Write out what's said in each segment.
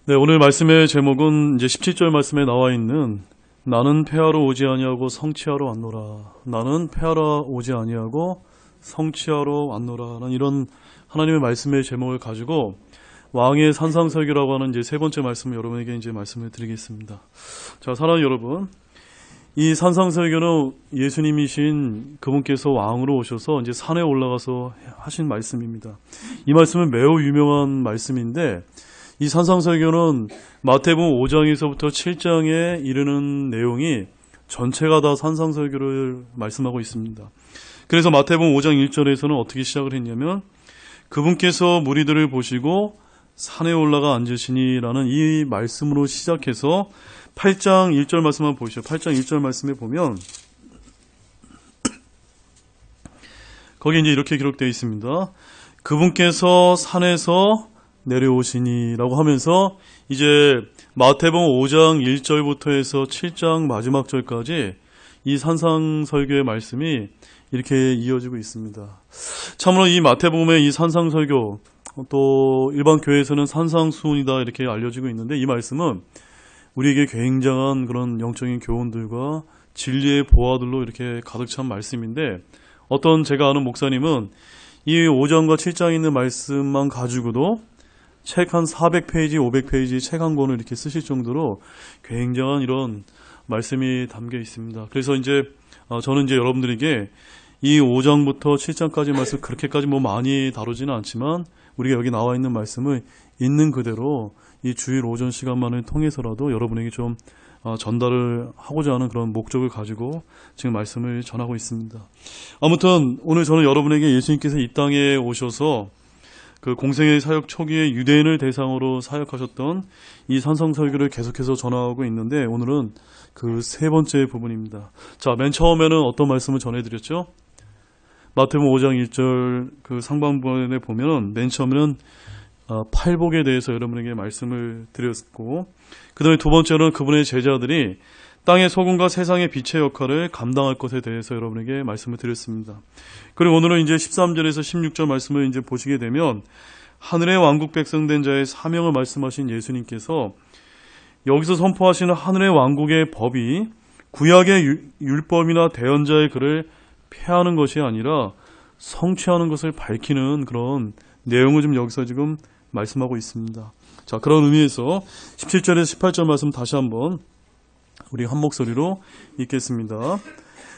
네, 오늘 말씀의 제목은 이제 17절 말씀에 나와 있는 나는 폐하러 오지 아니하고 성취하러 왔노라. 나는 폐하러 오지 아니하고 성취하러 왔노라라는 이런 하나님의 말씀의 제목을 가지고 왕의 산상설교라고 하는 이제 세 번째 말씀을 여러분에게 이제 말씀을 드리겠습니다. 자, 사랑하는 여러분, 이 산상설교는 예수님이신 그분께서 왕으로 오셔서 이제 산에 올라가서 하신 말씀입니다. 이 말씀은 매우 유명한 말씀인데 이 산상설교는 마태복음 5장에서부터 7장에 이르는 내용이 전체가 다 산상설교를 말씀하고 있습니다. 그래서 마태복음 5장 1절에서는 어떻게 시작을 했냐면 그분께서 무리들을 보시고 산에 올라가 앉으시니라는 이 말씀으로 시작해서 8장 1절 말씀만 보시죠. 8장 1절 말씀에 보면 거기 이제 이렇게 기록되어 있습니다. 그분께서 산에서 내려오시니라고 하면서 이제 마태복음 5장 1절부터 해서 7장 마지막 절까지 이 산상설교의 말씀이 이렇게 이어지고 있습니다. 참으로 이 마태복음의 이 산상설교 또 일반 교회에서는 산상수훈이다 이렇게 알려지고 있는데 이 말씀은 우리에게 굉장한 그런 영적인 교훈들과 진리의 보화들로 이렇게 가득 찬 말씀인데 어떤 제가 아는 목사님은 이 5장과 7장에 있는 말씀만 가지고도 책 한 400페이지, 500페이지 책 한 권을 이렇게 쓰실 정도로 굉장한 이런 말씀이 담겨 있습니다. 그래서 이제 저는 이제 여러분들에게 이 5장부터 7장까지 말씀 그렇게까지 뭐 많이 다루지는 않지만 우리가 여기 나와 있는 말씀을 있는 그대로 이 주일 오전 시간만을 통해서라도 여러분에게 좀 전달을 하고자 하는 그런 목적을 가지고 지금 말씀을 전하고 있습니다. 아무튼 오늘 저는 여러분에게 예수님께서 이 땅에 오셔서 그 공생의 사역 초기에 유대인을 대상으로 사역하셨던 이 산상설교를 계속해서 전하고 있는데 오늘은 그 세 번째 부분입니다. 자, 맨 처음에는 어떤 말씀을 전해드렸죠? 마태복음 5장 1절 그 상반부에 보면은 맨 처음에는 팔복에 대해서 여러분에게 말씀을 드렸고 그 다음에 두 번째로는 그분의 제자들이 땅의 소금과 세상의 빛의 역할을 감당할 것에 대해서 여러분에게 말씀을 드렸습니다. 그리고 오늘은 이제 13절에서 16절 말씀을 이제 보시게 되면 하늘의 왕국 백성된 자의 사명을 말씀하신 예수님께서 여기서 선포하시는 하늘의 왕국의 법이 구약의 율법이나 대언자의 글을 폐하는 것이 아니라 성취하는 것을 밝히는 그런 내용을 좀 여기서 지금 말씀하고 있습니다. 자, 그런 의미에서 17절에서 18절 말씀 다시 한번 우리 한 목소리로 읽겠습니다.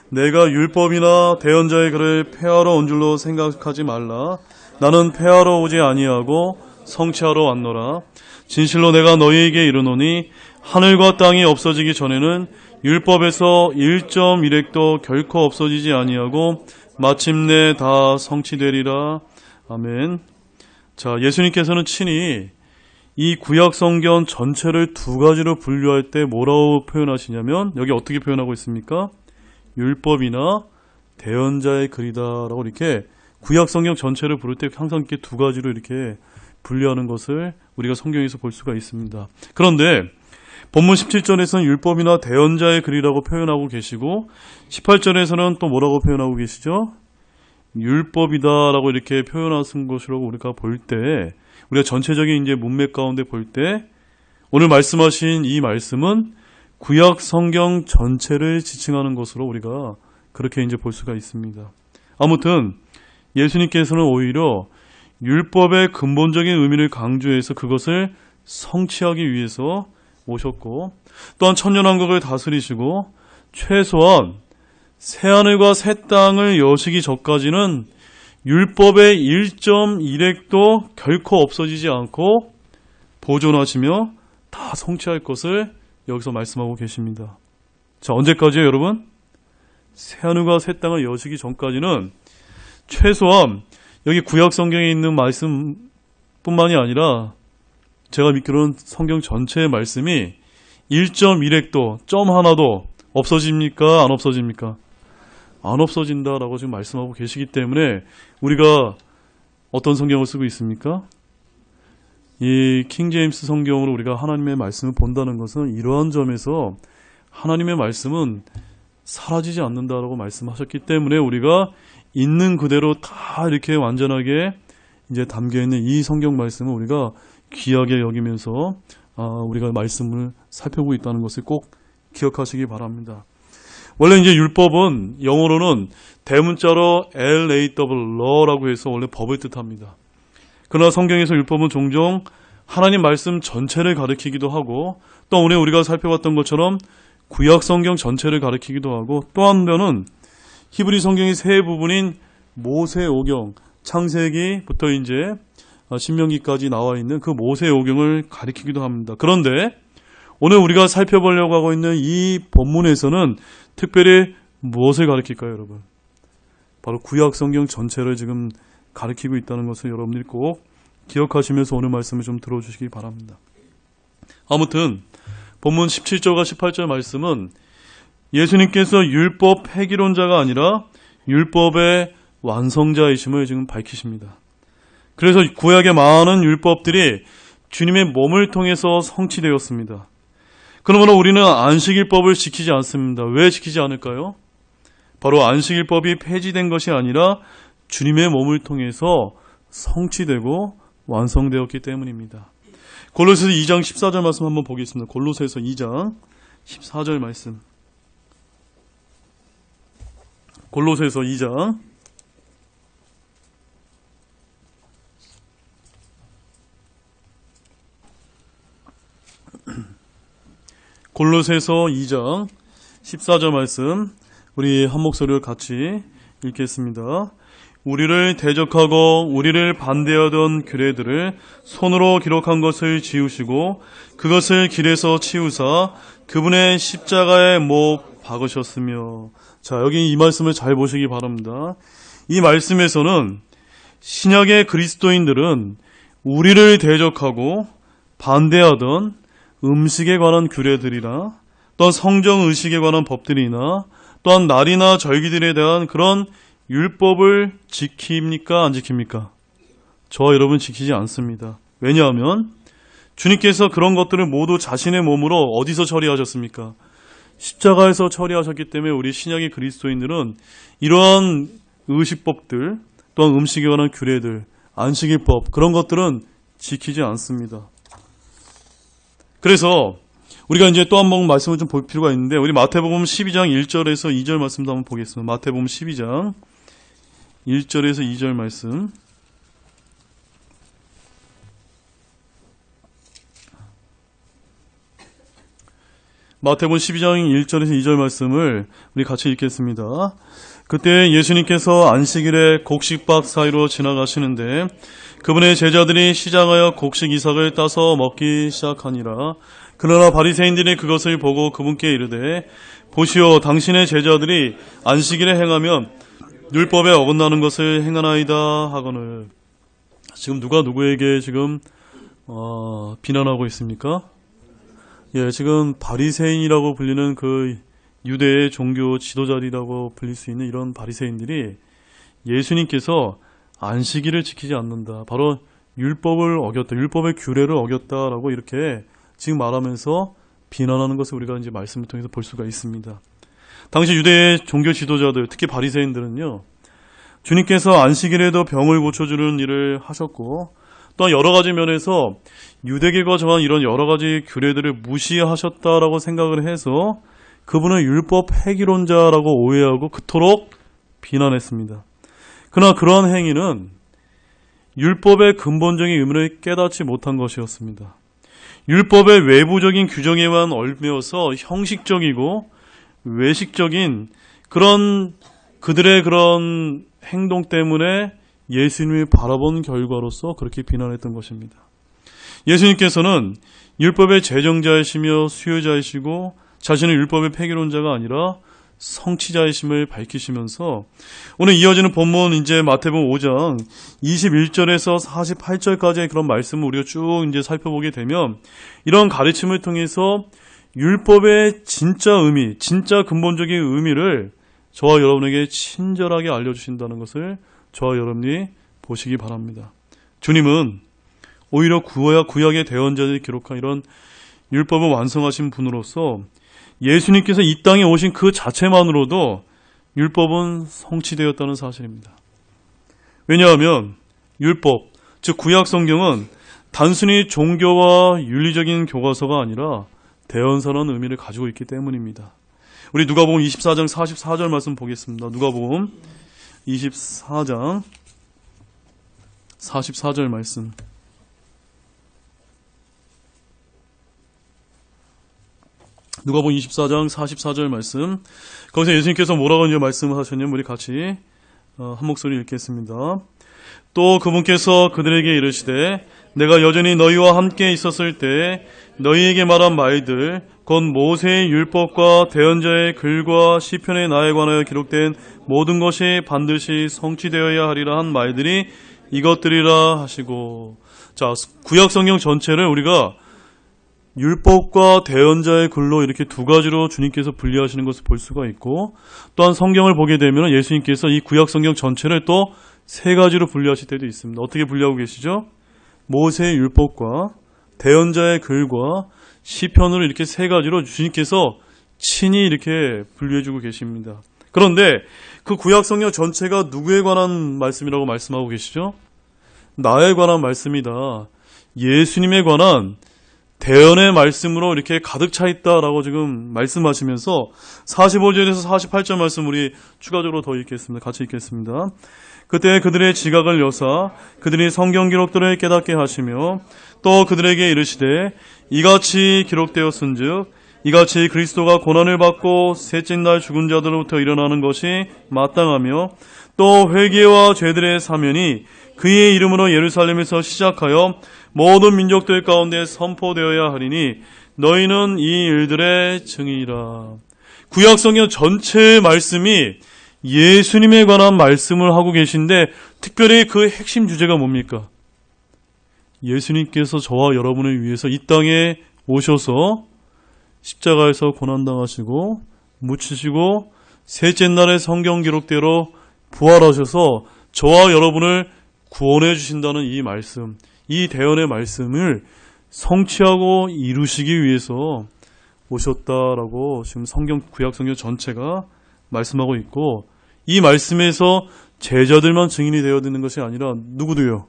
내가 율법이나 대언자의 글을 폐하러 온 줄로 생각하지 말라. 나는 폐하러 오지 아니하고 성취하러 왔노라. 진실로 내가 너희에게 이르노니 하늘과 땅이 없어지기 전에는 율법에서 1.1획도 결코 없어지지 아니하고 마침내 다 성취되리라. 아멘. 자, 예수님께서는 친히 이 구약 성경 전체를 두 가지로 분류할 때 뭐라고 표현하시냐면 여기 어떻게 표현하고 있습니까? 율법이나 대언자의 글이다라고 이렇게 구약 성경 전체를 부를 때 항상 이렇게 두 가지로 이렇게 분류하는 것을 우리가 성경에서 볼 수가 있습니다. 그런데 본문 17절에서는 율법이나 대언자의 글이라고 표현하고 계시고 18절에서는 또 뭐라고 표현하고 계시죠? 율법이다라고 이렇게 표현하신 것이라고 우리가 볼 때 우리가 전체적인 이제 문맥 가운데 볼 때 오늘 말씀하신 이 말씀은 구약 성경 전체를 지칭하는 것으로 우리가 그렇게 이제 볼 수가 있습니다. 아무튼 예수님께서는 오히려 율법의 근본적인 의미를 강조해서 그것을 성취하기 위해서 오셨고 또한 천년왕국을 다스리시고 최소한 새하늘과 새 땅을 여시기 전까지는 율법의 1.1획도 결코 없어지지 않고 보존하시며 다 성취할 것을 여기서 말씀하고 계십니다. 자, 언제까지요, 여러분? 새하늘과 새 땅을 여시기 전까지는 최소한 여기 구약 성경에 있는 말씀뿐만이 아니라 제가 믿기로는 성경 전체의 말씀이 1.1획도 점 하나도 없어집니까? 안 없어집니까? 안 없어진다라고 지금 말씀하고 계시기 때문에 우리가 어떤 성경을 쓰고 있습니까? 이 킹제임스 성경으로 우리가 하나님의 말씀을 본다는 것은 이러한 점에서 하나님의 말씀은 사라지지 않는다라고 말씀하셨기 때문에 우리가 있는 그대로 다 이렇게 완전하게 이제 담겨있는 이 성경 말씀을 우리가 귀하게 여기면서 우리가 말씀을 살펴보고 있다는 것을 꼭 기억하시기 바랍니다. 원래 이제 율법은 영어로는 대문자로 LAW라고 해서 원래 법을 뜻합니다. 그러나 성경에서 율법은 종종 하나님 말씀 전체를 가리키기도 하고, 또 오늘 우리가 살펴봤던 것처럼 구약 성경 전체를 가리키기도 하고, 또 한편은 히브리 성경의 세 부분인 모세오경, 창세기부터 이제 신명기까지 나와 있는 그 모세오경을 가리키기도 합니다. 그런데 오늘 우리가 살펴보려고 하고 있는 이 본문에서는 특별히 무엇을 가리킬까요, 여러분? 바로 구약 성경 전체를 지금 가리키고 있다는 것을 여러분들이 꼭 기억하시면서 오늘 말씀을 좀 들어주시기 바랍니다. 아무튼 본문 17절과 18절 말씀은 예수님께서 율법 폐기론자가 아니라 율법의 완성자이심을 지금 밝히십니다. 그래서 구약의 많은 율법들이 주님의 몸을 통해서 성취되었습니다. 그러므로 우리는 안식일법을 지키지 않습니다. 왜 지키지 않을까요? 바로 안식일법이 폐지된 것이 아니라 주님의 몸을 통해서 성취되고 완성되었기 때문입니다. 골로새서 2장 14절 말씀 한번 보겠습니다. 골로새서 2장 14절 말씀. 골로새서 2장 14절 말씀, 우리 한 목소리로 같이 읽겠습니다. 우리를 대적하고 우리를 반대하던 규례들을 손으로 기록한 것을 지우시고 그것을 길에서 치우사 그분의 십자가에 못 박으셨으며. 자, 여기 이 말씀을 잘 보시기 바랍니다. 이 말씀에서는 신약의 그리스도인들은 우리를 대적하고 반대하던 음식에 관한 규례들이나 또한 성정의식에 관한 법들이나 또한 날이나 절기들에 대한 그런 율법을 지킵니까? 안 지킵니까? 저와 여러분 지키지 않습니다. 왜냐하면 주님께서 그런 것들을 모두 자신의 몸으로 어디서 처리하셨습니까? 십자가에서 처리하셨기 때문에 우리 신약의 그리스도인들은 이러한 의식법들, 또한 음식에 관한 규례들, 안식일법, 그런 것들은 지키지 않습니다. 그래서 우리가 이제 또 한 번 말씀을 좀 볼 필요가 있는데, 우리 마태복음 12장 1절에서 2절 말씀도 한번 보겠습니다. 마태복음 12장 1절에서 2절 말씀. 마태복음 12장 1절에서 2절 말씀을 우리 같이 읽겠습니다. 그때 예수님께서 안식일에 곡식밥 사이로 지나가시는데 그분의 제자들이 시장하여 곡식 이삭을 따서 먹기 시작하니라. 그러나 바리새인들이 그것을 보고 그분께 이르되 보시오, 당신의 제자들이 안식일에 행하면 율법에 어긋나는 것을 행하나이다 하거늘. 지금 누가 누구에게 지금 비난하고 있습니까? 예, 지금 바리새인이라고 불리는 그 유대의 종교 지도자들이라고 불릴 수 있는 이런 바리새인들이 예수님께서 안식일을 지키지 않는다, 바로 율법을 어겼다, 율법의 규례를 어겼다라고 이렇게 지금 말하면서 비난하는 것을 우리가 이제 말씀을 통해서 볼 수가 있습니다. 당시 유대의 종교 지도자들, 특히 바리새인들은요, 주님께서 안식일에도 병을 고쳐주는 일을 하셨고, 또 여러 가지 면에서 유대계가 정한 이런 여러 가지 규례들을 무시하셨다라고 생각을 해서 그분을 율법 폐기론자라고 오해하고 그토록 비난했습니다. 그러나 그러한 행위는 율법의 근본적인 의미를 깨닫지 못한 것이었습니다. 율법의 외부적인 규정에만 얽매여서 형식적이고 외식적인 그런 그들의 그런 행동 때문에 예수님을 바라본 결과로서 그렇게 비난했던 것입니다. 예수님께서는 율법의 제정자이시며 수요자이시고 자신은 율법의 폐기론자가 아니라 성취자이심을 밝히시면서 오늘 이어지는 본문 이제 마태복음 5장 21절에서 48절까지의 그런 말씀을 우리가 쭉 이제 살펴보게 되면 이런 가르침을 통해서 율법의 진짜 의미, 진짜 근본적인 의미를 저와 여러분에게 친절하게 알려주신다는 것을 저와 여러분이 보시기 바랍니다. 주님은 오히려 구약의 대언자들이 기록한 이런 율법을 완성하신 분으로서 예수님께서 이 땅에 오신 그 자체만으로도 율법은 성취되었다는 사실입니다. 왜냐하면 율법, 즉 구약 성경은 단순히 종교와 윤리적인 교과서가 아니라 대언서라는 의미를 가지고 있기 때문입니다. 우리 누가복음 24장 44절 말씀 보겠습니다. 누가복음 24장 44절 말씀. 누가복음 24장 44절 말씀. 거기서 예수님께서 뭐라고 이제 말씀을 하셨냐면 우리 같이 한 목소리 읽겠습니다. 또 그분께서 그들에게 이르시되 내가 여전히 너희와 함께 있었을 때 너희에게 말한 말들 곧 모세의 율법과 대언자의 글과 시편의 나에 관하여 기록된 모든 것이 반드시 성취되어야 하리라 한 말들이 이것들이라 하시고. 자, 구약 성경 전체를 우리가 율법과 대언자의 글로 이렇게 두 가지로 주님께서 분리하시는 것을 볼 수가 있고, 또한 성경을 보게 되면 예수님께서 이 구약 성경 전체를 또 세 가지로 분리하실 때도 있습니다. 어떻게 분리하고 계시죠? 모세의 율법과 대언자의 글과 시편으로 이렇게 세 가지로 주님께서 친히 이렇게 분류해주고 계십니다. 그런데 그 구약 성경 전체가 누구에 관한 말씀이라고 말씀하고 계시죠? 나에 관한 말씀이다. 예수님에 관한 대언의 말씀으로 이렇게 가득 차 있다라고 지금 말씀하시면서 45절에서 48절 말씀 우리 추가적으로 더 읽겠습니다. 같이 읽겠습니다. 그때 그들의 지각을 여사 그들이 성경 기록들을 깨닫게 하시며 또 그들에게 이르시되 이같이 기록되었은즉 이같이 그리스도가 고난을 받고 셋째 날 죽은 자들로부터 일어나는 것이 마땅하며 또 회개와 죄들의 사면이 그의 이름으로 예루살렘에서 시작하여 모든 민족들 가운데 선포되어야 하리니 너희는 이 일들의 증인이라. 구약 성경 전체의 말씀이 예수님에 관한 말씀을 하고 계신데 특별히 그 핵심 주제가 뭡니까? 예수님께서 저와 여러분을 위해서 이 땅에 오셔서 십자가에서 고난당하시고 묻히시고 셋째 날의 성경 기록대로 부활하셔서 저와 여러분을 구원해 주신다는 이 말씀, 이 대언의 말씀을 성취하고 이루시기 위해서 오셨다라고 지금 성경 구약 성경 전체가 말씀하고 있고, 이 말씀에서 제자들만 증인이 되어야 되는 것이 아니라 누구도요?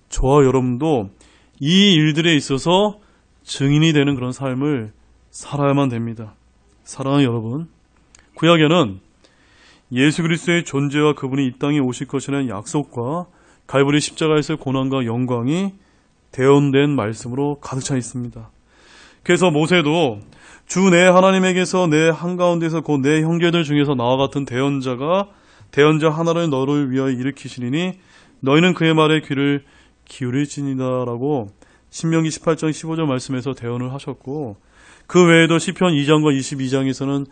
저와 여러분도 이 일들에 있어서 증인이 되는 그런 삶을 살아야만 됩니다. 사랑하는 여러분, 구약에는 예수 그리스도의 존재와 그분이 이 땅에 오실 것이라는 약속과 갈보리 십자가에서의 고난과 영광이 대언된 말씀으로 가득 차 있습니다. 그래서 모세도 주 내 하나님에게서 내 한가운데서 곧 내 형제들 중에서 나와 같은 대언자 하나를 너를 위하여 일으키시리니 너희는 그의 말에 귀를 기울일지니다라고 신명기 18장 15절 말씀에서 대언을 하셨고, 그 외에도 시편 2장과 22장에서는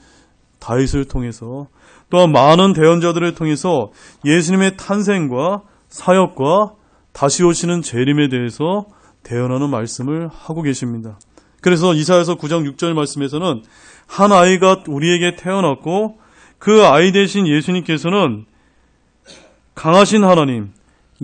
다윗을 통해서 또한 많은 대언자들을 통해서 예수님의 탄생과 사역과 다시 오시는 재림에 대해서 대언하는 말씀을 하고 계십니다. 그래서 이사야서 9장 6절 말씀에서는 한 아이가 우리에게 태어났고 그 아이 대신 예수님께서는 강하신 하나님,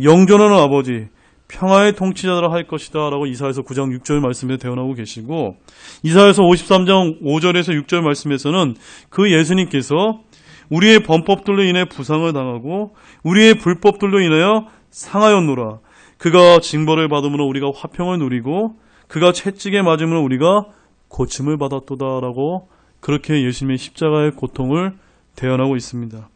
영존하는 아버지, 평화의 통치자라 할 것이다 라고 이사야서 9장 6절 말씀에 대언하고 계시고, 이사야서 53장 5절에서 6절 말씀에서는 그 예수님께서 우리의 범법들로 인해 부상을 당하고 우리의 불법들로 인하여 상하였노라. 그가 징벌을 받음으로 우리가 화평을 누리고 그가 채찍에 맞음으로 우리가 고침을 받았도다라고 그렇게 예수님의 십자가의 고통을 대언하고 있습니다.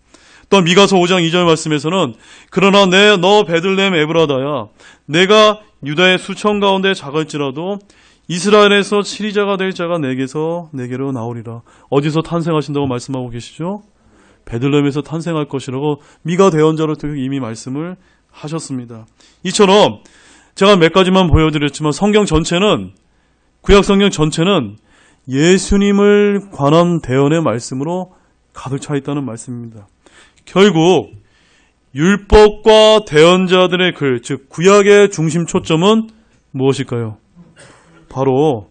또 미가서 5장 2절 말씀에서는 그러나 너 베들레헴 에브라다야, 내가 유다의 수천 가운데 작을지라도 이스라엘에서 치리자가 될 자가 내게로 나오리라. 어디서 탄생하신다고 말씀하고 계시죠? 베들레헴에서 탄생할 것이라고 미가 대언자로 이미 말씀을 하셨습니다. 이처럼 제가 몇 가지만 보여드렸지만 구약 성경 전체는 예수님을 관한 대언의 말씀으로 가득 차 있다는 말씀입니다. 결국 율법과 대언자들의 글, 즉 구약의 중심 초점은 무엇일까요? 바로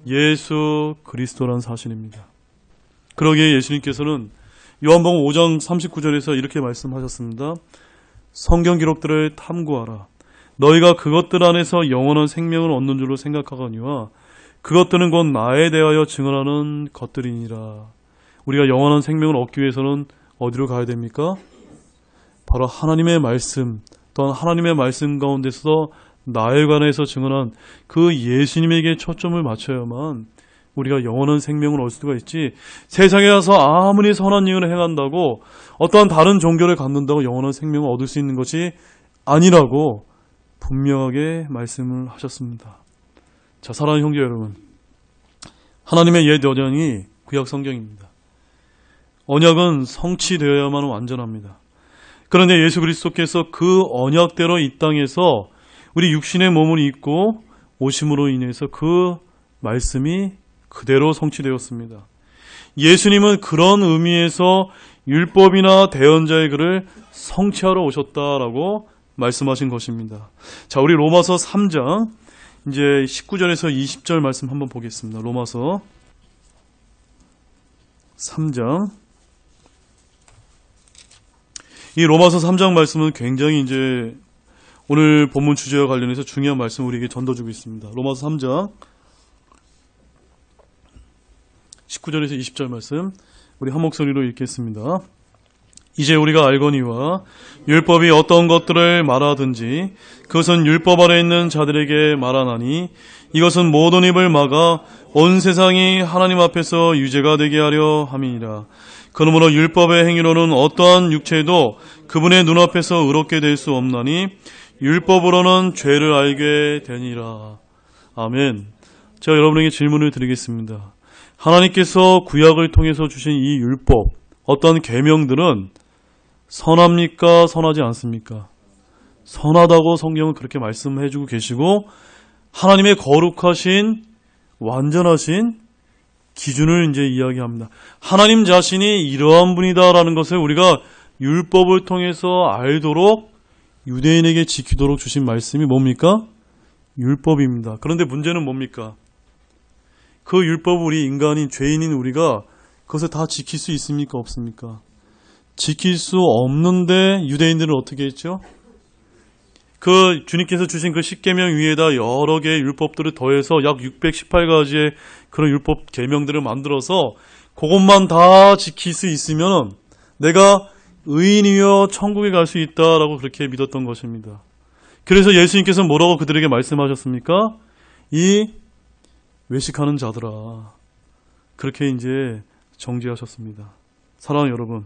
예수 그리스도란 사실입니다. 그러기에 예수님께서는 요한복음 5장 39절에서 이렇게 말씀하셨습니다. 성경 기록들을 탐구하라. 너희가 그것들 안에서 영원한 생명을 얻는 줄로 생각하거니와 그것들은 곧 나에 대하여 증언하는 것들이니라. 우리가 영원한 생명을 얻기 위해서는 어디로 가야 됩니까? 바로 하나님의 말씀, 또한 하나님의 말씀 가운데서 나에 관해서 증언한 그 예수님에게 초점을 맞춰야만 우리가 영원한 생명을 얻을 수가 있지, 세상에 와서 아무리 선한 일을 행한다고 어떠한 다른 종교를 갖는다고 영원한 생명을 얻을 수 있는 것이 아니라고 분명하게 말씀을 하셨습니다. 자, 사랑하는 형제 여러분, 하나님의 옛 언약이 구약 성경입니다. 언약은 성취되어야만 완전합니다. 그런데 예수 그리스도께서 그 언약대로 이 땅에서 우리 육신의 몸을 입고 오심으로 인해서 그 말씀이 그대로 성취되었습니다. 예수님은 그런 의미에서 율법이나 대언자의 글을 성취하러 오셨다라고 말씀하신 것입니다. 자, 우리 로마서 3장 이제 19절에서 20절 말씀 한번 보겠습니다. 로마서 3장. 이 로마서 3장 말씀은 굉장히 이제 오늘 본문 주제와 관련해서 중요한 말씀을 우리에게 전도주고 있습니다. 로마서 3장 19절에서 20절 말씀 우리 한 목소리로 읽겠습니다. 이제 우리가 알거니와 율법이 어떤 것들을 말하든지 그것은 율법 아래 있는 자들에게 말하나니 이것은 모든 입을 막아 온 세상이 하나님 앞에서 유죄가 되게 하려 함이니라. 그러므로 율법의 행위로는 어떠한 육체도 그분의 눈앞에서 의롭게 될 수 없나니 율법으로는 죄를 알게 되니라. 아멘. 제가 여러분에게 질문을 드리겠습니다. 하나님께서 구약을 통해서 주신 이 율법, 어떤 계명들은 선합니까? 선하지 않습니까? 선하다고 성경은 그렇게 말씀해주고 계시고 하나님의 거룩하신 완전하신 기준을 이제 이야기합니다. 하나님 자신이 이러한 분이다라는 것을 우리가 율법을 통해서 알도록 유대인에게 지키도록 주신 말씀이 뭡니까? 율법입니다. 그런데 문제는 뭡니까? 그 율법을 우리 인간인 죄인인 우리가 그것을 다 지킬 수 있습니까? 없습니까? 지킬 수 없는데 유대인들은 어떻게 했죠? 그 주님께서 주신 그 십계명 위에다 여러 개의 율법들을 더해서 약 618가지의 그런 율법 계명들을 만들어서 그것만 다 지킬 수 있으면 내가 의인이여 천국에 갈 수 있다라고 그렇게 믿었던 것입니다. 그래서 예수님께서 뭐라고 그들에게 말씀하셨습니까? 이 외식하는 자들아, 그렇게 이제 정죄하셨습니다. 사랑하는 여러분,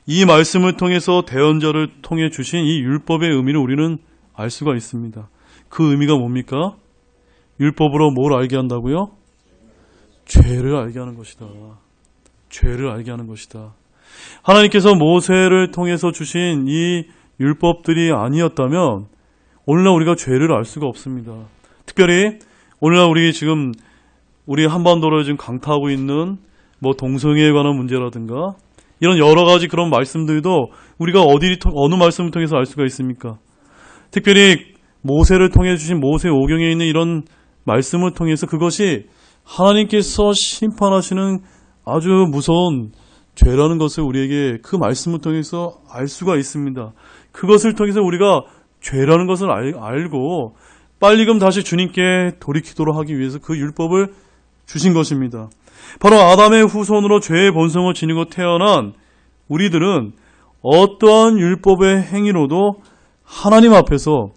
이 말씀을 통해서 대언자를 통해 주신 이 율법의 의미를 우리는 알 수가 있습니다. 그 의미가 뭡니까? 율법으로 뭘 알게 한다고요? 죄를 알게 하는 것이다. 죄를 알게 하는 것이다. 하나님께서 모세를 통해서 주신 이 율법들이 아니었다면 오늘날 우리가 죄를 알 수가 없습니다. 특별히 오늘날 우리 한반도를 지금 강타하고 있는 뭐 동성애에 관한 문제라든가 이런 여러 가지 그런 말씀들도 우리가 어느 말씀을 통해서 알 수가 있습니까? 특별히 모세를 통해 주신 모세 오경에 있는 이런 말씀을 통해서 그것이 하나님께서 심판하시는 아주 무서운 죄라는 것을 우리에게 그 말씀을 통해서 알 수가 있습니다. 그것을 통해서 우리가 죄라는 것을 알고 빨리금 다시 주님께 돌이키도록 하기 위해서 그 율법을 주신 것입니다. 바로 아담의 후손으로 죄의 본성을 지니고 태어난 우리들은 어떠한 율법의 행위로도 하나님 앞에서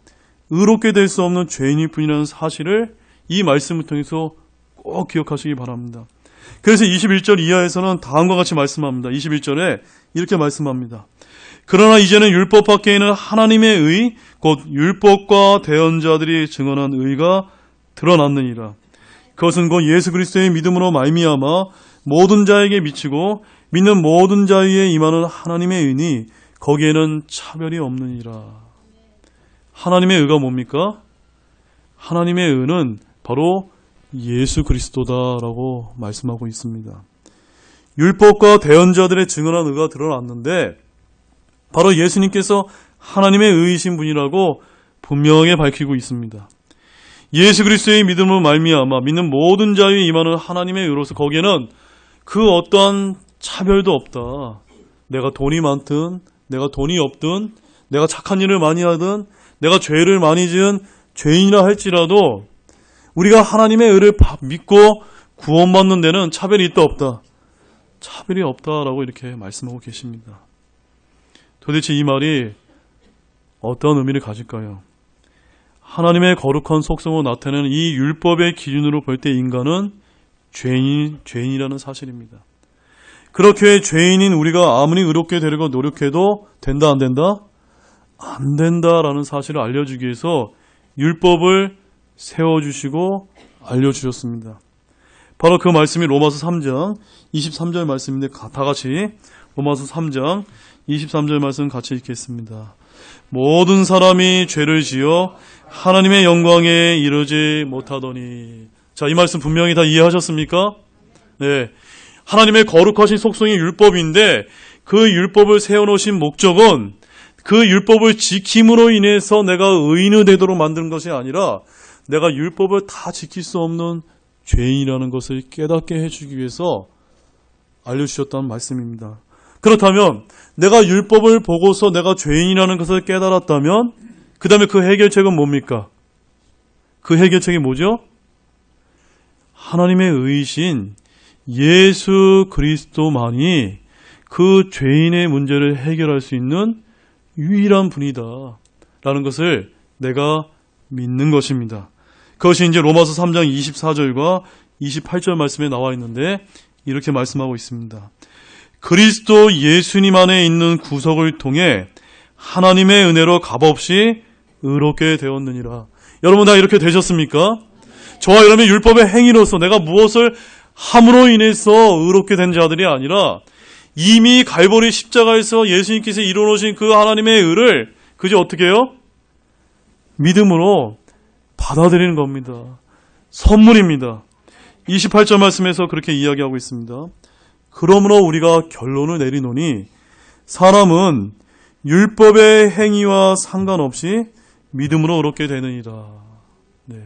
의롭게 될 수 없는 죄인일 뿐이라는 사실을 이 말씀을 통해서 꼭 기억하시기 바랍니다. 그래서 21절 이하에서는 다음과 같이 말씀합니다. 21절에 이렇게 말씀합니다. 그러나 이제는 율법 밖에 있는 하나님의 의, 곧 율법과 대언자들이 증언한 의가 드러났느니라. 그것은 곧 예수 그리스도의 믿음으로 말미암아 모든 자에게 미치고 믿는 모든 자 위에 임하는 하나님의 의니 거기에는 차별이 없느니라. 하나님의 의가 뭡니까? 하나님의 의는 바로 예수 그리스도다라고 말씀하고 있습니다. 율법과 대언자들의 증언한 의가 드러났는데 바로 예수님께서 하나님의 의이신 분이라고 분명하게 밝히고 있습니다. 예수 그리스도의 믿음으로 말미암아 믿는 모든 자에 임하는 하나님의 의로서 거기에는 그 어떠한 차별도 없다. 내가 돈이 많든 내가 돈이 없든 내가 착한 일을 많이 하든 내가 죄를 많이 지은 죄인이라 할지라도 우리가 하나님의 의를 믿고 구원받는 데는 차별이 있다 없다. 차별이 없다라고 이렇게 말씀하고 계십니다. 도대체 이 말이 어떤 의미를 가질까요? 하나님의 거룩한 속성을 나타내는 이 율법의 기준으로 볼 때 인간은 죄인이라는 사실입니다. 그렇게 죄인인 우리가 아무리 의롭게 되려고 노력해도 된다 안 된다? 안 된다라는 사실을 알려주기 위해서 율법을 세워주시고 알려주셨습니다. 바로 그 말씀이 로마서 3장 23절 말씀인데 다 같이 로마서 3장 23절 말씀 같이 읽겠습니다. 모든 사람이 죄를 지어 하나님의 영광에 이르지 못하더니. 자, 이 말씀 분명히 다 이해하셨습니까? 네. 하나님의 거룩하신 속성이 율법인데 그 율법을 세워놓으신 목적은 그 율법을 지킴으로 인해서 내가 의인이 되도록 만드는 것이 아니라 내가 율법을 다 지킬 수 없는 죄인이라는 것을 깨닫게 해주기 위해서 알려주셨다는 말씀입니다. 그렇다면 내가 율법을 보고서 내가 죄인이라는 것을 깨달았다면 그 다음에 그 해결책은 뭡니까? 그 해결책이 뭐죠? 하나님의 의이신 예수 그리스도만이 그 죄인의 문제를 해결할 수 있는 유일한 분이다 라는 것을 내가 믿는 것입니다. 그것이 이제 로마서 3장 24절과 28절 말씀에 나와 있는데 이렇게 말씀하고 있습니다. 그리스도 예수님 안에 있는 구속을 통해 하나님의 은혜로 값없이 의롭게 되었느니라. 여러분 다 이렇게 되셨습니까? 저와 여러분의 율법의 행위로서 내가 무엇을 함으로 인해서 의롭게 된 자들이 아니라 이미 갈보리 십자가에서 예수님께서 이루어놓으신 그 하나님의 의를 그저 어떻게 해요? 믿음으로 받아들이는 겁니다. 선물입니다. 28절 말씀에서 그렇게 이야기하고 있습니다. 그러므로 우리가 결론을 내리노니 사람은 율법의 행위와 상관없이 믿음으로 의롭게 되느니라. 네.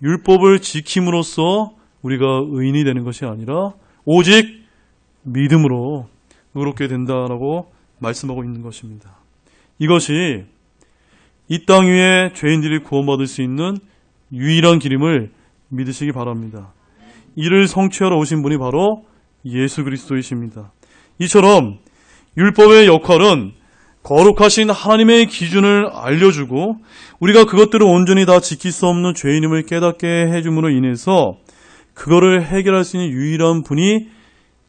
율법을 지킴으로써 우리가 의인이 되는 것이 아니라 오직 믿음으로 의롭게 된다라고 말씀하고 있는 것입니다. 이것이 이 땅 위에 죄인들이 구원받을 수 있는 유일한 길임을 믿으시기 바랍니다. 이를 성취하러 오신 분이 바로 예수 그리스도이십니다. 이처럼 율법의 역할은 거룩하신 하나님의 기준을 알려주고 우리가 그것들을 온전히 다 지킬 수 없는 죄인임을 깨닫게 해줌으로 인해서 그거를 해결할 수 있는 유일한 분이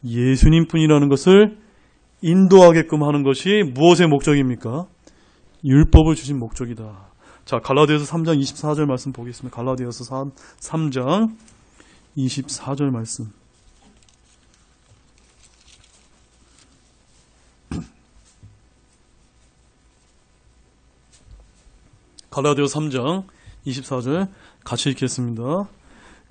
예수님 뿐이라는 것을 인도하게끔 하는 것이 무엇의 목적입니까? 율법을 주신 목적이다. 자, 갈라디아서 3장 24절 말씀 보겠습니다. 갈라디아서 3장 24절 말씀. 갈라디아서 3장 24절 같이 읽겠습니다.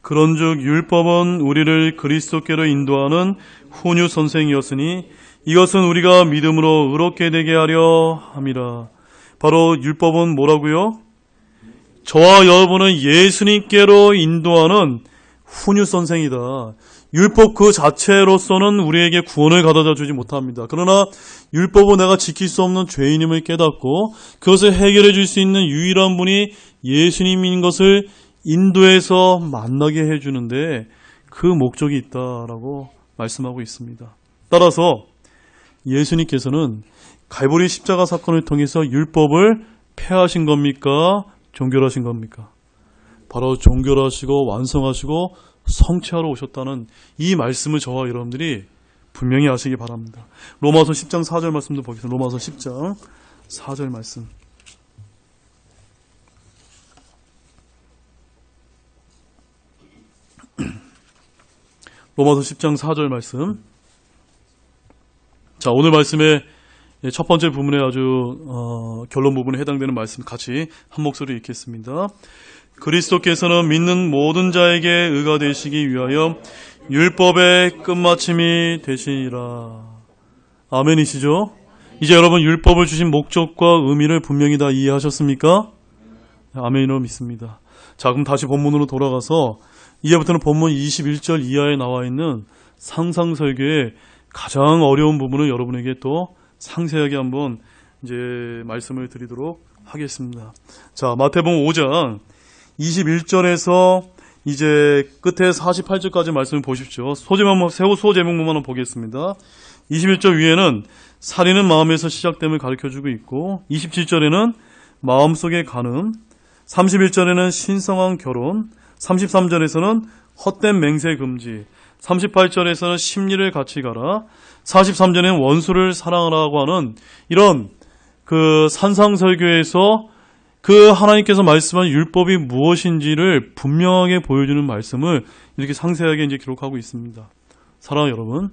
그런즉 율법은 우리를 그리스도께로 인도하는 훈유 선생이었으니 이것은 우리가 믿음으로 의롭게 되게 하려 함이라. 바로 율법은 뭐라고요? 저와 여러분은 예수님께로 인도하는 훈유 선생이다. 율법 그 자체로서는 우리에게 구원을 가져다 주지 못합니다. 그러나 율법은 내가 지킬 수 없는 죄인임을 깨닫고 그것을 해결해 줄 수 있는 유일한 분이 예수님인 것을 인도해서 만나게 해주는데 그 목적이 있다라고 말씀하고 있습니다. 따라서 예수님께서는 갈보리 십자가 사건을 통해서 율법을 폐하신 겁니까? 종결하신 겁니까? 바로 종결하시고 완성하시고 성취하러 오셨다는 이 말씀을 저와 여러분들이 분명히 아시기 바랍니다. 로마서 10장 4절 말씀도 보겠습니다. 로마서 10장 4절 말씀. 로마서 10장 4절 말씀. 자, 오늘 말씀의 첫 번째 부분에 아주 결론 부분에 해당되는 말씀 같이 한 목소리 읽겠습니다. 그리스도께서는 믿는 모든 자에게 의가 되시기 위하여 율법의 끝마침이 되시니라. 아멘이시죠? 이제 여러분 율법을 주신 목적과 의미를 분명히 다 이해하셨습니까? 아멘으로 믿습니다. 자, 그럼 다시 본문으로 돌아가서 이제부터는 본문 21절 이하에 나와 있는 상상설교의 가장 어려운 부분을 여러분에게 또 상세하게 한번 이제 말씀을 드리도록 하겠습니다. 자, 마태복음 5장 21절에서 이제 끝에 48절까지 말씀을 보십시오. 소제목만 보겠습니다. 21절 위에는 살인은 마음에서 시작됨을 가르쳐주고 있고 27절에는 마음속의 간음, 31절에는 신성한 결혼, 33절에서는 헛된 맹세 금지, 38절에서는 심리를 같이 가라, 43절에는 원수를 사랑하라고 하는 이런 그 산상설교에서 그 하나님께서 말씀한 율법이 무엇인지를 분명하게 보여주는 말씀을 이렇게 상세하게 이제 기록하고 있습니다. 사랑하는 여러분,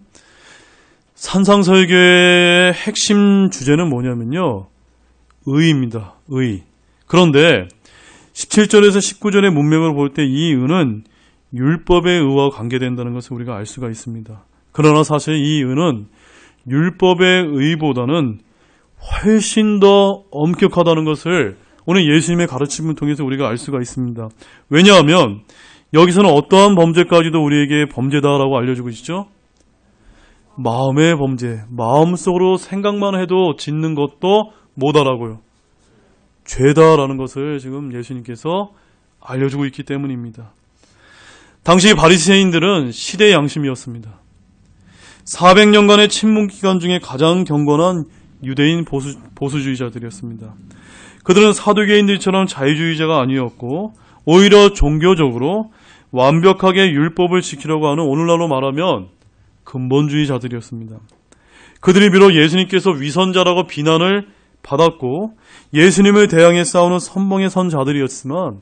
산상설교의 핵심 주제는 뭐냐면요, 의입니다. 의. 그런데 17절에서 19절의 문맥을 볼 때 이 의는 율법의 의와 관계된다는 것을 우리가 알 수가 있습니다. 그러나 사실 이 의는 율법의 의보다는 훨씬 더 엄격하다는 것을 오늘 예수님의 가르침을 통해서 우리가 알 수가 있습니다. 왜냐하면 여기서는 어떠한 범죄까지도 우리에게 범죄다라고 알려주고 있죠. 마음의 범죄, 마음속으로 생각만 해도 짓는 것도 뭐다라고요? 죄다라는 것을 지금 예수님께서 알려주고 있기 때문입니다. 당시 바리새인들은 시대의 양심이었습니다. 400년간의 침묵 기간 중에 가장 경건한 유대인 보수주의자들이었습니다. 그들은 사두개인들처럼 자유주의자가 아니었고 오히려 종교적으로 완벽하게 율법을 지키려고 하는, 오늘날로 말하면 근본주의자들이었습니다. 그들이 비록 예수님께서 위선자라고 비난을 받았고 예수님을 대항해 싸우는 선봉에 선 자들이었지만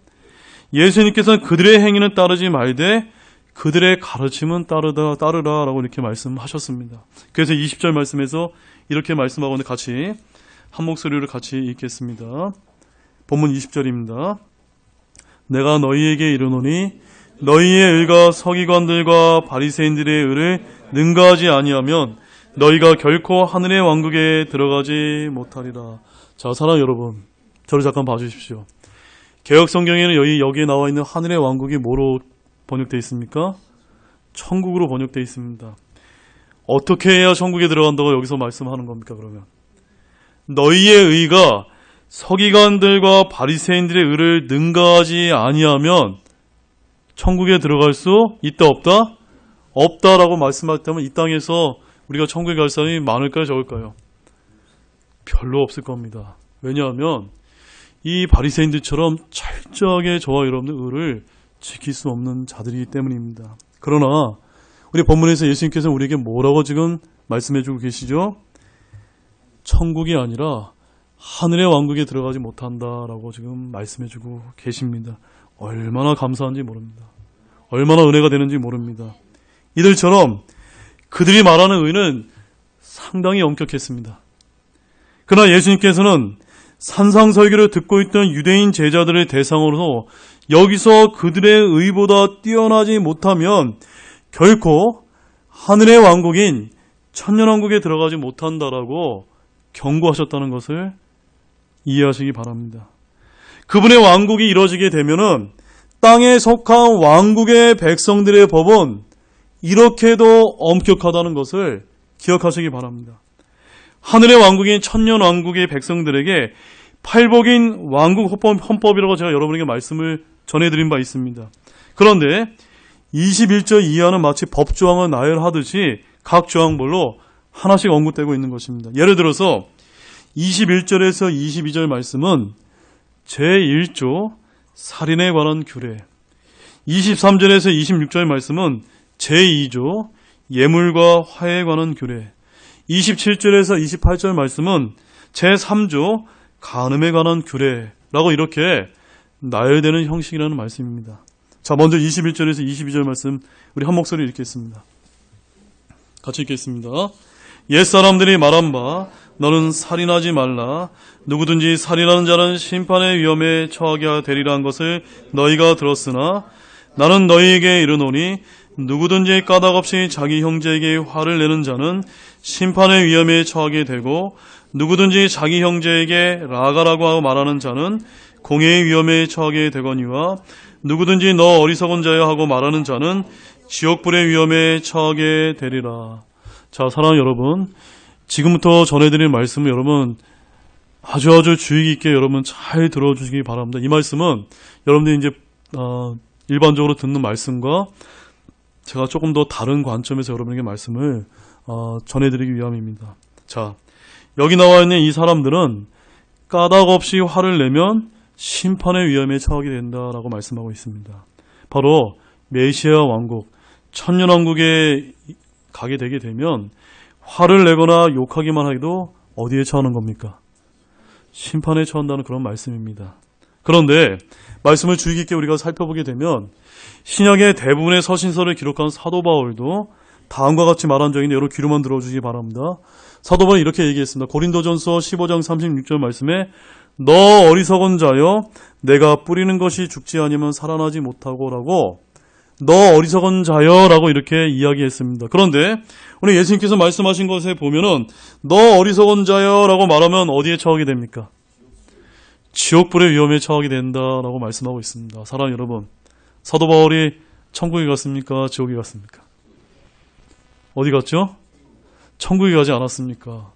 예수님께서는 그들의 행위는 따르지 말되 그들의 가르침은 따르라라고 이렇게 말씀하셨습니다. 그래서 20절 말씀에서 이렇게 말씀하고 있는데 같이 한 목소리로 같이 읽겠습니다. 본문 20절입니다. 내가 너희에게 이르노니 너희의 의가 서기관들과 바리새인들의 의를 능가하지 아니하면 너희가 결코 하늘의 왕국에 들어가지 못하리라. 자, 사랑하는 여러분, 저를 잠깐 봐주십시오. 개혁 성경에는 여기에 나와 있는 하늘의 왕국이 뭐로 번역되어 있습니까? 천국으로 번역되어 있습니다. 어떻게 해야 천국에 들어간다고 여기서 말씀하는 겁니까, 그러면? 너희의 의가 서기관들과 바리새인들의 의를 능가하지 아니하면 천국에 들어갈 수 있다, 없다? 없다라고 말씀하셨다면 이 땅에서 우리가 천국에 갈 사람이 많을까요, 적을까요? 별로 없을 겁니다. 왜냐하면 이 바리새인들처럼 철저하게 저와 여러분의 의를 지킬 수 없는 자들이기 때문입니다. 그러나 우리 본문에서 예수님께서 우리에게 뭐라고 지금 말씀해주고 계시죠? 천국이 아니라 하늘의 왕국에 들어가지 못한다라고 지금 말씀해주고 계십니다. 얼마나 감사한지 모릅니다. 얼마나 은혜가 되는지 모릅니다. 이들처럼 그들이 말하는 의는 상당히 엄격했습니다. 그러나 예수님께서는 산상설교를 듣고 있던 유대인 제자들의 대상으로 여기서 그들의 의보다 뛰어나지 못하면 결코 하늘의 왕국인 천년왕국에 들어가지 못한다라고 경고하셨다는 것을 이해하시기 바랍니다. 그분의 왕국이 이루어지게 되면은 땅에 속한 왕국의 백성들의 법은 이렇게도 엄격하다는 것을 기억하시기 바랍니다. 하늘의 왕국인 천년왕국의 백성들에게 팔복인 왕국 헌법이라고 제가 여러분에게 말씀을 전해드린 바 있습니다. 그런데 21절 이하는 마치 법조항을 나열하듯이 각 조항별로 하나씩 언급되고 있는 것입니다. 예를 들어서 21절에서 22절 말씀은 제1조 살인에 관한 규례, 23절에서 26절 말씀은 제2조 예물과 화해에 관한 규례, 27절에서 28절 말씀은 제3조 간음에 관한 규례라고 이렇게 나열되는 형식이라는 말씀입니다. 자, 먼저 21절에서 22절 말씀 우리 한 목소리 읽겠습니다. 같이 읽겠습니다. 옛사람들이 말한 바 너는 살인하지 말라. 누구든지 살인하는 자는 심판의 위험에 처하게 되리라는 것을 너희가 들었으나 나는 너희에게 이르노니 누구든지 까닭없이 자기 형제에게 화를 내는 자는 심판의 위험에 처하게 되고 누구든지 자기 형제에게 라가라고 하고 말하는 자는 공회의 위험에 처하게 되거니와 누구든지 너 어리석은 자여 하고 말하는 자는 지옥불의 위험에 처하게 되리라. 자, 사랑하는 여러분, 지금부터 전해드릴 말씀을 여러분 아주 주의 깊게 여러분 잘 들어주시기 바랍니다. 이 말씀은 여러분들이 이제 일반적으로 듣는 말씀과 제가 조금 더 다른 관점에서 여러분에게 말씀을 전해드리기 위함입니다. 자, 여기 나와 있는 이 사람들은 까닭 없이 화를 내면 심판의 위험에 처하게 된다라고 말씀하고 있습니다. 바로 메시아 왕국, 천년왕국에 가게 되게 되면 화를 내거나 욕하기만 해도 어디에 처하는 겁니까? 심판에 처한다는 그런 말씀입니다. 그런데 말씀을 주의 깊게 우리가 살펴보게 되면 신약의 대부분의 서신서를 기록한 사도 바울도 다음과 같이 말한 적인데 여러분 귀로만 들어주시기 바랍니다. 사도 바울이 이렇게 얘기했습니다. 고린도전서 15장 36절 말씀에 너 어리석은 자여 내가 뿌리는 것이 죽지 아니면 살아나지 못하고 라고 너 어리석은 자여 라고 이렇게 이야기했습니다. 그런데 오늘 예수님께서 말씀하신 것에 보면은 너 어리석은 자여 라고 말하면 어디에 처하게 됩니까? 지옥불의 위험에 처하게 된다라고 말씀하고 있습니다. 사랑하는 여러분, 사도 바울이 천국에 갔습니까? 지옥에 갔습니까? 어디 갔죠? 천국에 가지 않았습니까?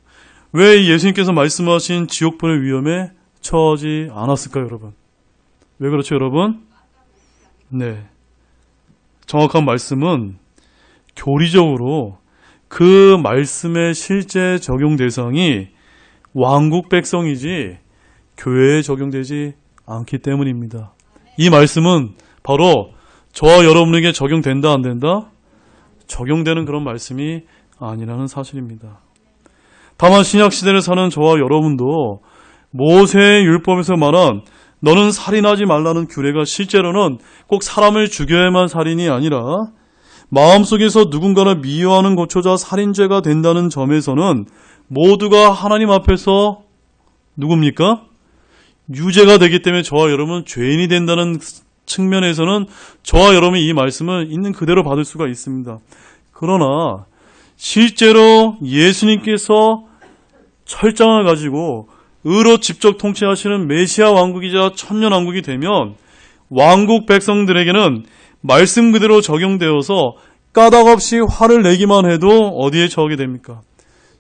왜 예수님께서 말씀하신 지옥불의 위험에 처하지 않았을까요, 여러분? 왜 그렇죠, 여러분? 네. 정확한 말씀은 교리적으로 그 말씀의 실제 적용 대상이 왕국 백성이지 교회에 적용되지 않기 때문입니다. 이 말씀은 바로 저와 여러분에게 적용된다 안 된다? 적용되는 그런 말씀이 아니라는 사실입니다. 다만 신약시대를 사는 저와 여러분도 모세의 율법에서 말한 너는 살인하지 말라는 규례가 실제로는 꼭 사람을 죽여야만 살인이 아니라 마음속에서 누군가를 미워하는 것조차 살인죄가 된다는 점에서는 모두가 하나님 앞에서 누굽니까? 유죄가 되기 때문에 저와 여러분은 죄인이 된다는 측면에서는 저와 여러분이 이 말씀을 있는 그대로 받을 수가 있습니다. 그러나 실제로 예수님께서 철장을 가지고 의로 직접 통치하시는 메시아 왕국이자 천년왕국이 되면 왕국 백성들에게는 말씀 그대로 적용되어서 까닭없이 화를 내기만 해도 어디에 처하게 됩니까?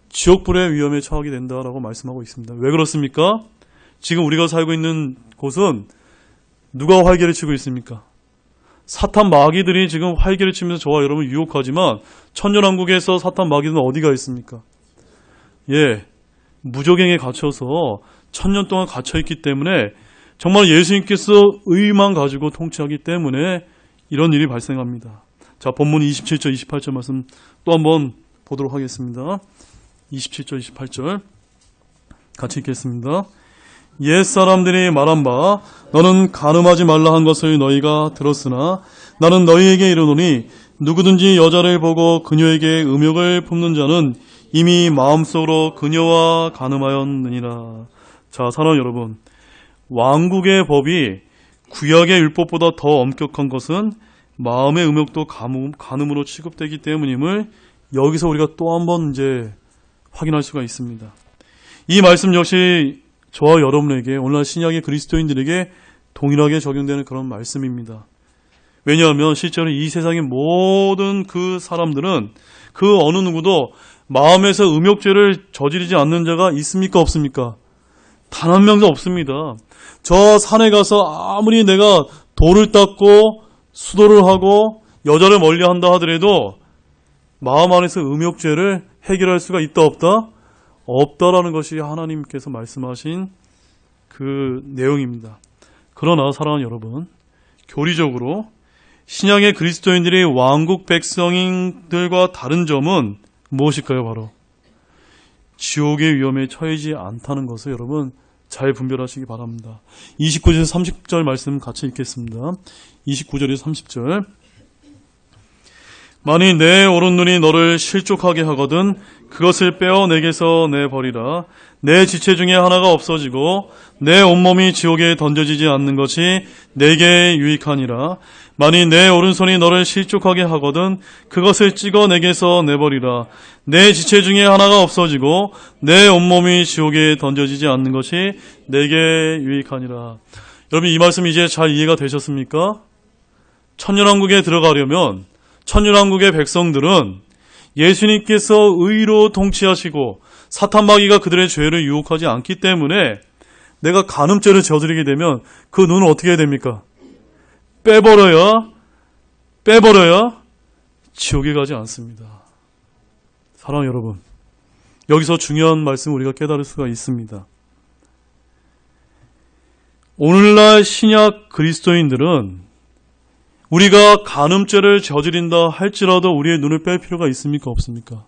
지옥불의 위험에 처하게 된다라고 말씀하고 있습니다. 왜 그렇습니까? 지금 우리가 살고 있는 곳은 누가 활개를 치고 있습니까? 사탄 마귀들이 지금 활개를 치면서 저와 여러분을 유혹하지만 천년왕국에서 사탄 마귀들은 어디가 있습니까? 예, 무적행에 갇혀서 천년 동안 갇혀있기 때문에 정말 예수님께서 의만 가지고 통치하기 때문에 이런 일이 발생합니다. 자, 본문 27절, 28절 말씀 또 한번 보도록 하겠습니다. 27절, 28절 같이 읽겠습니다. 옛사람들이 말한 바 너는 간음하지 말라 한 것을 너희가 들었으나 나는 너희에게 이르노니 누구든지 여자를 보고 그녀에게 음욕을 품는 자는 이미 마음속으로 그녀와 간음하였느니라. 자, 사랑하는 여러분, 왕국의 법이 구약의 율법보다 더 엄격한 것은 마음의 음욕도 간음으로 취급되기 때문임을 여기서 우리가 또 한번 이제 확인할 수가 있습니다. 이 말씀 역시 저와 여러분에게 오늘날 신약의 그리스도인들에게 동일하게 적용되는 그런 말씀입니다. 왜냐하면 실제로 이 세상의 모든 그 사람들은 그 어느 누구도 마음에서 음욕죄를 저지르지 않는 자가 있습니까? 없습니까? 단 한 명도 없습니다. 저 산에 가서 아무리 내가 돌을 닦고 수도를 하고 여자를 멀리한다 하더라도 마음 안에서 음욕죄를 해결할 수가 있다 없다? 없다라는 것이 하나님께서 말씀하신 그 내용입니다. 그러나 사랑하는 여러분, 교리적으로 신약의 그리스도인들이 왕국 백성들과 다른 점은 무엇일까요? 바로 지옥의 위험에 처하지 않다는 것을 여러분 잘 분별하시기 바랍니다. 29절에서 30절 말씀 같이 읽겠습니다. 29절에서 30절. 만일 내 오른눈이 너를 실족하게 하거든 그것을 빼어 내게서 내버리라. 내 지체 중에 하나가 없어지고 내 온몸이 지옥에 던져지지 않는 것이 내게 유익하니라. 만일 내 오른손이 너를 실족하게 하거든 그것을 찍어 내게서 내버리라. 내 지체 중에 하나가 없어지고 내 온몸이 지옥에 던져지지 않는 것이 내게 유익하니라. 여러분, 이 말씀 이제 잘 이해가 되셨습니까? 천년왕국에 들어가려면 천년왕국의 백성들은 예수님께서 의로 통치하시고 사탄 마귀가 그들의 죄를 유혹하지 않기 때문에 내가 간음죄를 저지르게 되면 그 눈은 어떻게 해야 됩니까? 빼버려야 지옥에 가지 않습니다. 사랑하는 여러분, 여기서 중요한 말씀을 우리가 깨달을 수가 있습니다. 오늘날 신약 그리스도인들은 우리가 간음죄를 저지른다 할지라도 우리의 눈을 뺄 필요가 있습니까? 없습니까?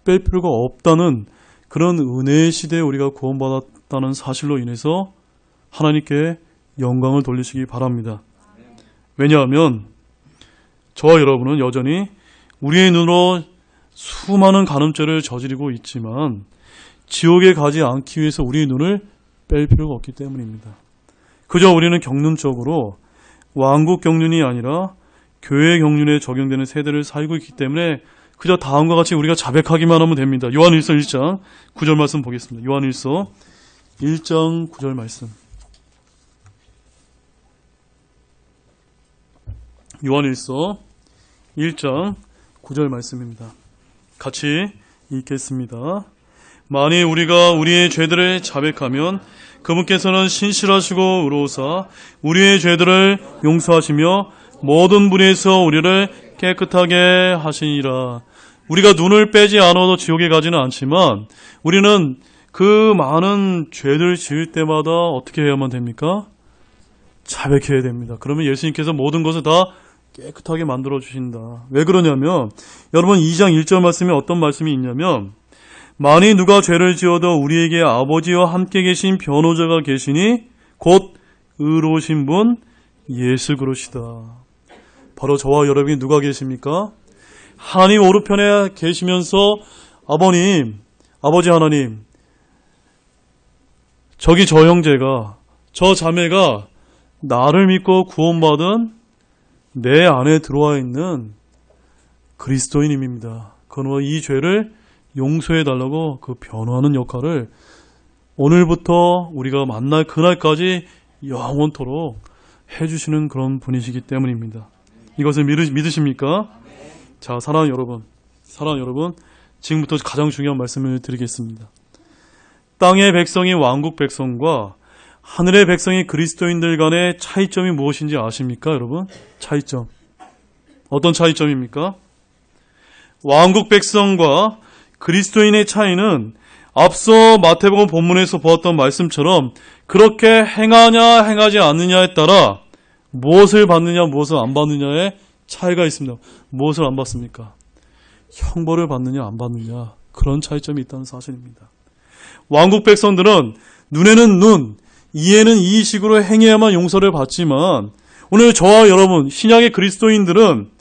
뺄 필요가 없다는 그런 은혜의 시대에 우리가 구원받았다는 사실로 인해서 하나님께 영광을 돌리시기 바랍니다. 왜냐하면 저와 여러분은 여전히 우리의 눈으로 수많은 간음죄를 저지르고 있지만 지옥에 가지 않기 위해서 우리의 눈을 뺄 필요가 없기 때문입니다. 그저 우리는 경륜적으로 왕국 경륜이 아니라 교회 경륜에 적용되는 세대를 살고 있기 때문에 그저 다음과 같이 우리가 자백하기만 하면 됩니다. 요한일서 1장 9절 말씀 보겠습니다. 요한일서 1장 9절 말씀. 요한일서 1장 9절 말씀입니다. 같이 읽겠습니다. 만일 우리가 우리의 죄들을 자백하면 그분께서는 신실하시고 의로우사 우리의 죄들을 용서하시며 모든 불의에서 우리를 깨끗하게 하시니라. 우리가 눈을 빼지 않아도 지옥에 가지는 않지만 우리는 그 많은 죄를 지을 때마다 어떻게 해야만 됩니까? 자백해야 됩니다. 그러면 예수님께서 모든 것을 다 깨끗하게 만들어 주신다. 왜 그러냐면 여러분 2장 1절 말씀에 어떤 말씀이 있냐면 만일 누가 죄를 지어도 우리에게 아버지와 함께 계신 변호자가 계시니 곧 의로우신 분 예수 그리스도시다. 바로 저와 여러분이 누가 계십니까? 하나님 오른편에 계시면서 아버지 하나님, 저기 저 형제가, 저 자매가 나를 믿고 구원받은 내 안에 들어와 있는 그리스도인입니다. 그러므로 이 죄를 용서해달라고 그 변호하는 역할을 오늘부터 우리가 만날 그날까지 영원토록 해주시는 그런 분이시기 때문입니다. 이것을 믿으십니까? 자, 사랑하는 여러분, 지금부터 가장 중요한 말씀을 드리겠습니다. 땅의 백성이 왕국 백성과 하늘의 백성이 그리스도인들 간의 차이점이 무엇인지 아십니까, 여러분? 차이점. 어떤 차이점입니까? 왕국 백성과 그리스도인의 차이는 앞서 마태복음 본문에서 보았던 말씀처럼 그렇게 행하냐 행하지 않느냐에 따라 무엇을 받느냐 무엇을 안 받느냐에 차이가 있습니다. 무엇을 안 받습니까? 형벌을 받느냐 안 받느냐, 그런 차이점이 있다는 사실입니다. 왕국 백성들은 눈에는 눈, 이에는 이식으로 행해야만 용서를 받지만 오늘 저와 여러분 신약의 그리스도인들은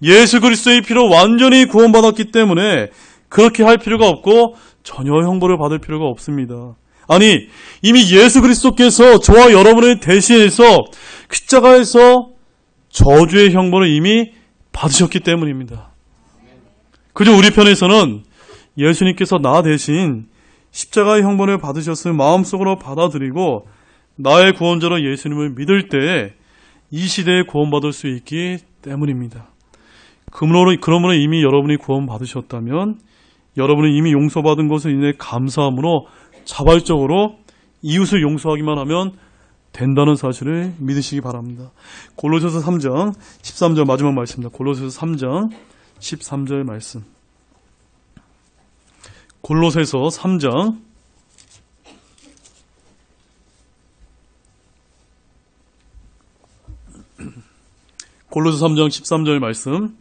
예수 그리스도의 피로 완전히 구원받았기 때문에 그렇게 할 필요가 없고 전혀 형벌을 받을 필요가 없습니다. 아니, 이미 예수 그리스도께서 저와 여러분을 대신해서 십자가에서 저주의 형벌을 이미 받으셨기 때문입니다. 그저 우리 편에서는 예수님께서 나 대신 십자가의 형벌을 받으셨을 마음속으로 받아들이고 나의 구원자로 예수님을 믿을 때 이 시대에 구원받을 수 있기 때문입니다. 그러므로 이미 여러분이 구원받으셨다면 여러분은 이미 용서받은 것을 인해 감사함으로 자발적으로 이웃을 용서하기만 하면 된다는 사실을 믿으시기 바랍니다. 골로새서 3장 13절 마지막 말씀입니다. 골로새서 3장 13절 말씀. 골로새서 3장 13절 말씀.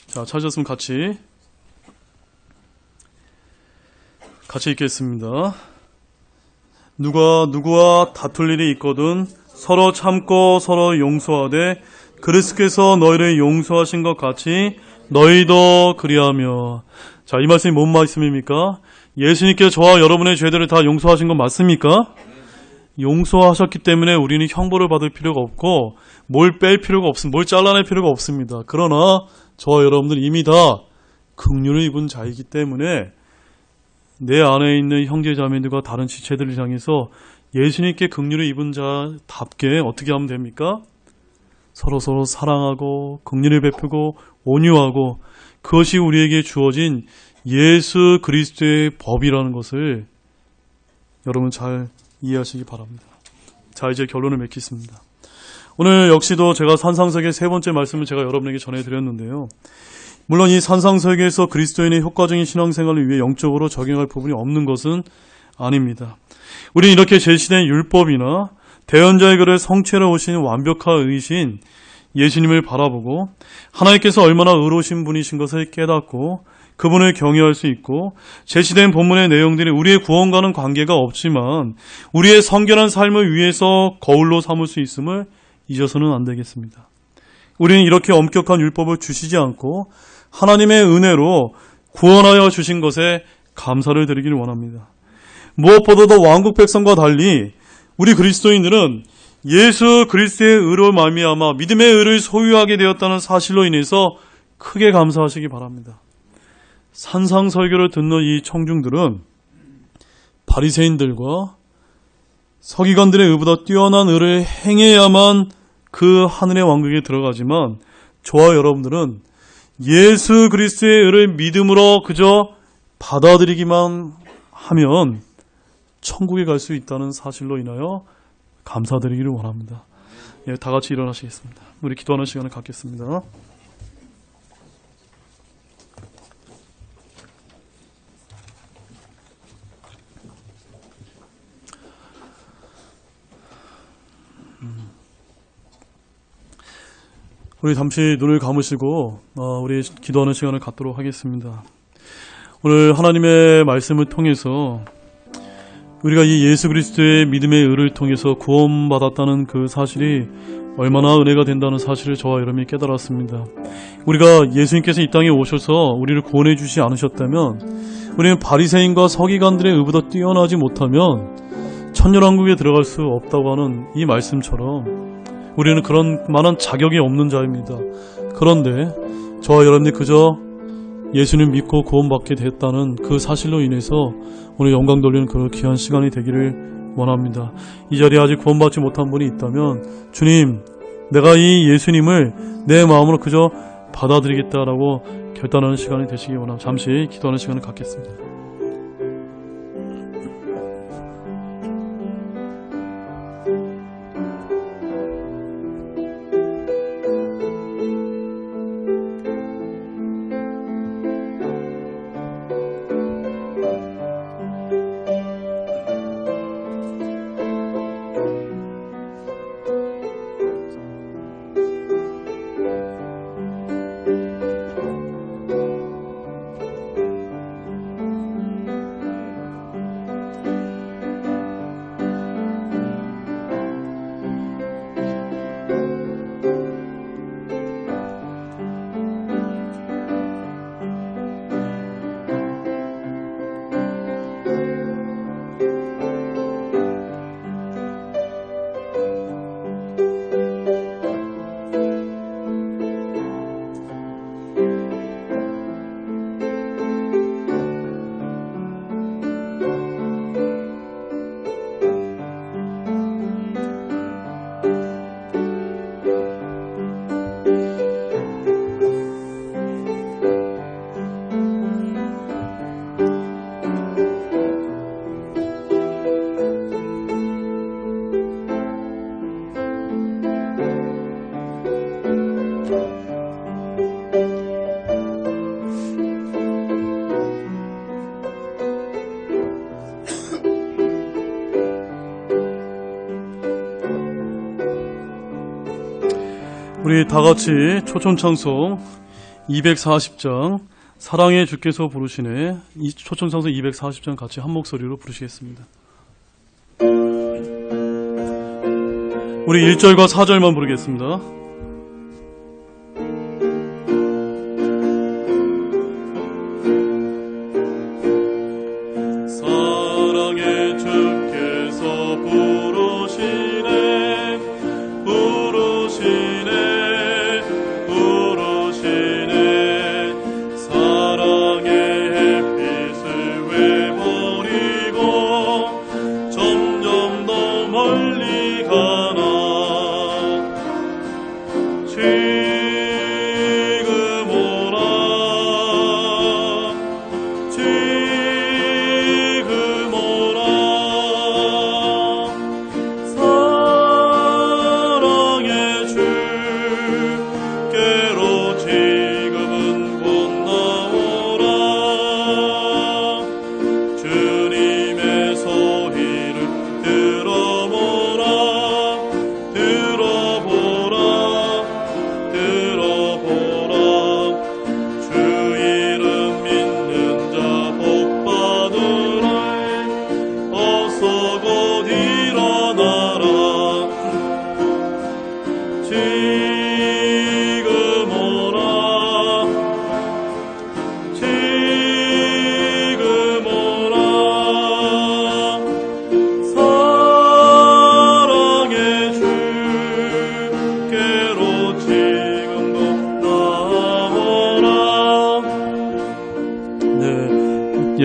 자, 찾으셨으면 같이 읽겠습니다. 누구와 다툴 일이 있거든 서로 참고 서로 용서하되 그리스도께서 너희를 용서하신 것 같이 너희도 그리하며. 자, 이 말씀이 뭔 말씀입니까? 예수님께서 저와 여러분의 죄들을 다 용서하신 건 맞습니까? 용서하셨기 때문에 우리는 형벌을 받을 필요가 없고 뭘 뺄 필요가 없습니다. 뭘 잘라낼 필요가 없습니다. 그러나 저와 여러분들은 이미 다 긍휼을 입은 자이기 때문에 내 안에 있는 형제자매들과 다른 지체들을 향해서 예수님께 긍휼을 입은 자답게 어떻게 하면 됩니까? 서로 사랑하고 긍휼을 베푸고 온유하고, 그것이 우리에게 주어진 예수 그리스도의 법이라는 것을 여러분 잘 이해하시기 바랍니다. 자, 이제 결론을 맺겠습니다. 오늘 역시도 제가 산상설계 세 번째 말씀을 제가 여러분에게 전해드렸는데요. 물론 이 산상설계에서 그리스도인의 효과적인 신앙생활을 위해 영적으로 적용할 부분이 없는 것은 아닙니다. 우리는 이렇게 제시된 율법이나 대언자의 글을 성취하러 오신 완벽한 의신 예수님을 바라보고 하나님께서 얼마나 의로우신 분이신 것을 깨닫고 그분을 경외할 수 있고 제시된 본문의 내용들이 우리의 구원과는 관계가 없지만 우리의 성결한 삶을 위해서 거울로 삼을 수 있음을 잊어서는 안 되겠습니다. 우리는 이렇게 엄격한 율법을 주시지 않고 하나님의 은혜로 구원하여 주신 것에 감사를 드리기를 원합니다. 무엇보다도 왕국 백성과 달리 우리 그리스도인들은 예수 그리스도의 의로 말미암아 믿음의 의를 소유하게 되었다는 사실로 인해서 크게 감사하시기 바랍니다. 산상설교를 듣는 이 청중들은 바리새인들과 서기관들의 의보다 뛰어난 의를 행해야만 그 하늘의 왕국에 들어가지만 저와 여러분들은 예수 그리스도의 의를 믿음으로 그저 받아들이기만 하면 천국에 갈 수 있다는 사실로 인하여 감사드리기를 원합니다. 예, 다 같이 일어나시겠습니다. 우리 기도하는 시간을 갖겠습니다. 우리 잠시 눈을 감으시고 우리 기도하는 시간을 갖도록 하겠습니다. 오늘 하나님의 말씀을 통해서 우리가 이 예수 그리스도의 믿음의 의를 통해서 구원받았다는 그 사실이 얼마나 은혜가 된다는 사실을 저와 여러분이 깨달았습니다. 우리가 예수님께서 이 땅에 오셔서 우리를 구원해 주지 않으셨다면 우리는 바리새인과 서기관들의 의보다 뛰어나지 못하면 천년왕국에 들어갈 수 없다고 하는 이 말씀처럼 우리는 그런 만한 자격이 없는 자입니다. 그런데 저와 여러분이 그저 예수님 믿고 구원받게 됐다는 그 사실로 인해서 오늘 영광 돌리는 그런 귀한 시간이 되기를 원합니다. 이 자리에 아직 구원받지 못한 분이 있다면 주님, 내가 이 예수님을 내 마음으로 그저 받아들이겠다라고 결단하는 시간이 되시기 원합니다. 잠시 기도하는 시간을 갖겠습니다. 우리 다 같이 초청창송 240장 사랑의 주께서 부르시네, 이 초청창송 240장 같이 한 목소리로 부르시겠습니다. 우리 1절과 4절만 부르겠습니다. 사랑의 주께서 부르시네, 부르시네, 부르시네. 사랑의 햇빛을 왜버리고 점점 더 멀리 가나.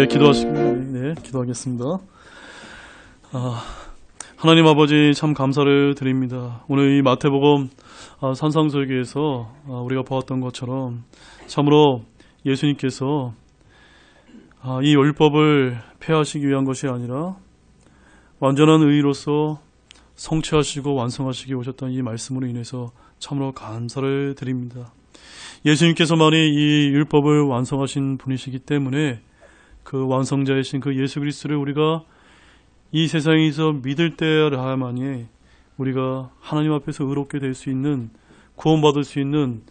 기도하겠습니다. 하나님 아버지 참 감사를 드립니다. 오늘 이 마태복음 산상설교에서 우리가 보았던 것처럼 참으로 예수님께서 이 율법을 폐하시기 위한 것이 아니라 완전한 의로서 성취하시고 완성하시기 오셨던 이 말씀으로 인해서 참으로 감사를 드립니다. 예수님께서만이 이 율법을 완성하신 분이시기 때문에 그 완성자이신 그 예수 그리스도를 우리가 이 세상에서 믿을 때야만이 우리가 하나님 앞에서 의롭게 될 수 있는, 구원받을 수 있는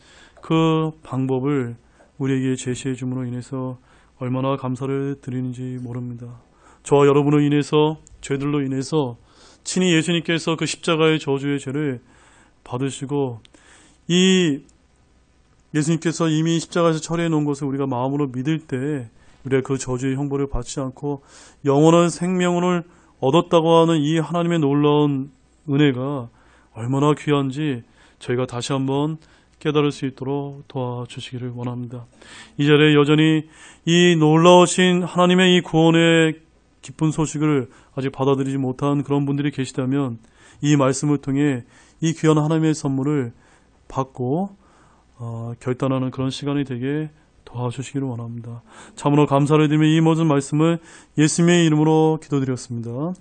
그 방법을 우리에게 제시해 줌으로 인해서 얼마나 감사를 드리는지 모릅니다. 저와 여러분으로 인해서, 죄들로 인해서 친히 예수님께서 그 십자가의 저주의 죄를 받으시고 이 예수님께서 이미 십자가에서 처리해 놓은 것을 우리가 마음으로 믿을 때 우리가 그 저주의 형벌을 받지 않고 영원한 생명을 얻었다고 하는 이 하나님의 놀라운 은혜가 얼마나 귀한지 저희가 다시 한번 깨달을 수 있도록 도와주시기를 원합니다. 이 자리에 여전히 이 놀라우신 하나님의 이 구원의 기쁜 소식을 아직 받아들이지 못한 그런 분들이 계시다면 이 말씀을 통해 이 귀한 하나님의 선물을 받고 결단하는 그런 시간이 되게 도와주시기를 원합니다. 참으로 감사를 드리며 이 모든 말씀을 예수님의 이름으로 기도드렸습니다.